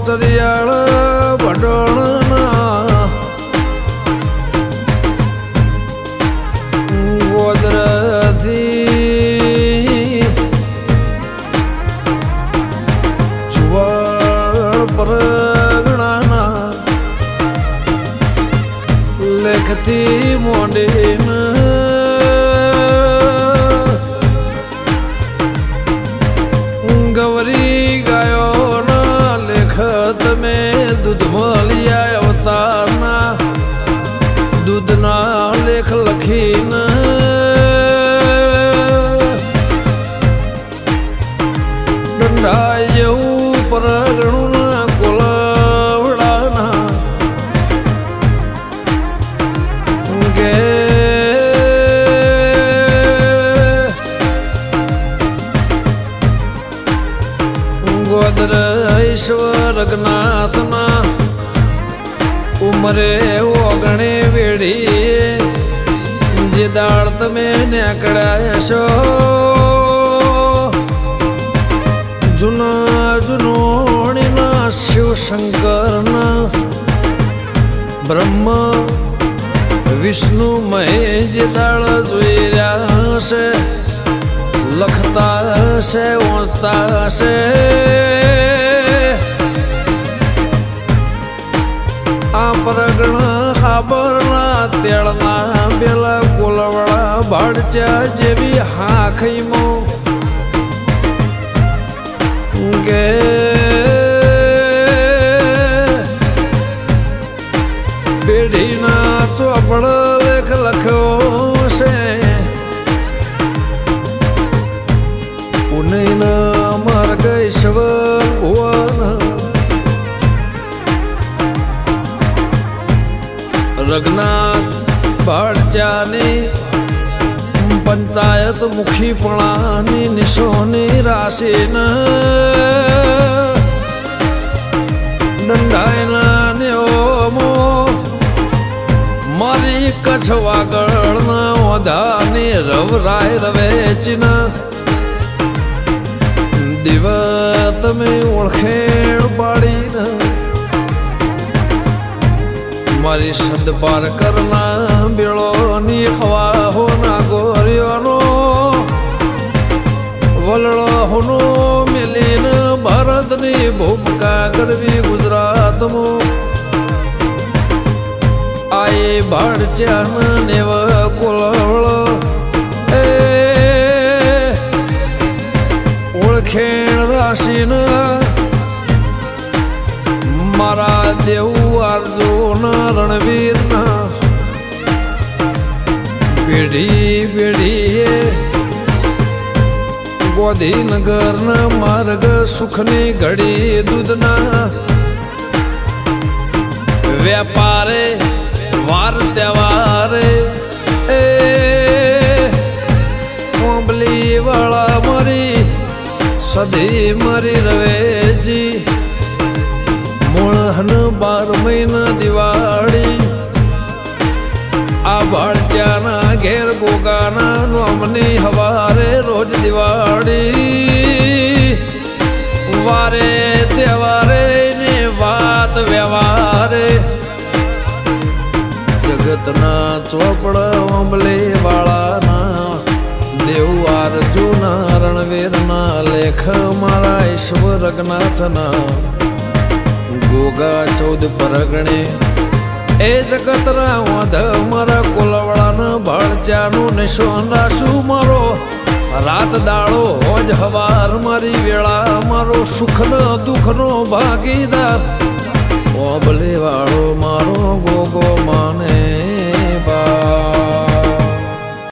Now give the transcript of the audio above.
ચરિયાળ ભડણના ગોદરથી ચુવાળ પરગણાના લેખથી મોડીને ગવરી ગાયો તમે દૂધ મળ્યા અવતારના દૂધના લેખ લખીને દંડાય જેવું પરગણું ના કોલવડાના કે ગોદર ઈશ્વર રઘનાથના ઉમરે ઓગણે વેડી જે દાળ તમે નીકળ્યા છો જૂના જૂનોણીના શિવ શંકરના બ્રહ્મ વિષ્ણુ મહેશ જે દાળ જોઈ રહ્યા છે લખતા હશે વાંચતા હશે આ પરગણ હાબરના તેળના બેલા કોલવડા ભાડચા જેવી હાખઈમો કે પેઢીના ચોપડ લેખ લખ્યો છે પુનઃના માર્ગ ઈશ્વર ભુવન રઘનાથ ભાડચાની પંચાયત મુખીપણાની નિશોની રાશિને દંડાયના નેઓમો મારી કચ્છ વાગળના ઓધાની રવરાય રવેચીના દિવ તમે ઓળખેણ પાડીને મારી સદપાર કરના બેળોની ખવા હો ના ગોરીઓનો વલળો હોનો મેલીને ભારતની ભૂમિકા કરવી ગુજરાતમાં આઈ ભાડચાન નેવ કોલવળો એ ઓળખેણ રાશિના મારા દેવું અર્જુન રણવીરના પેઢી પેઢીએ ગોધીનગરના માર્ગ સુખની ઘડી દૂધના વેપારે વાર તહેવારે એ કોંબલી વાળા મારી સધી મારી રવેજી મોળહન 12 મહિના દિવાળી આ ભાડચાના ઘેર ગોગાના નોમની હવારે રોજ દિવાળી વારે તહેવારે ને વાત વ્યવહારે જગતના ચોપડ ઓંબલે વાળાના દેવ અર્જુના રણવીરના લેખ મારા ઈશ્વર રઘનાથના ગોગા 14 પરગણે એ જગતના વાંધ મારા કોલવડાના ભાડચાનું નિશાન રાશું મારો રાત દાડો હોજ હવાર મારી વેળા મારો સુખનો દુઃખનો ભાગીદાર ઓબલે વાળો મારો ગોગો માને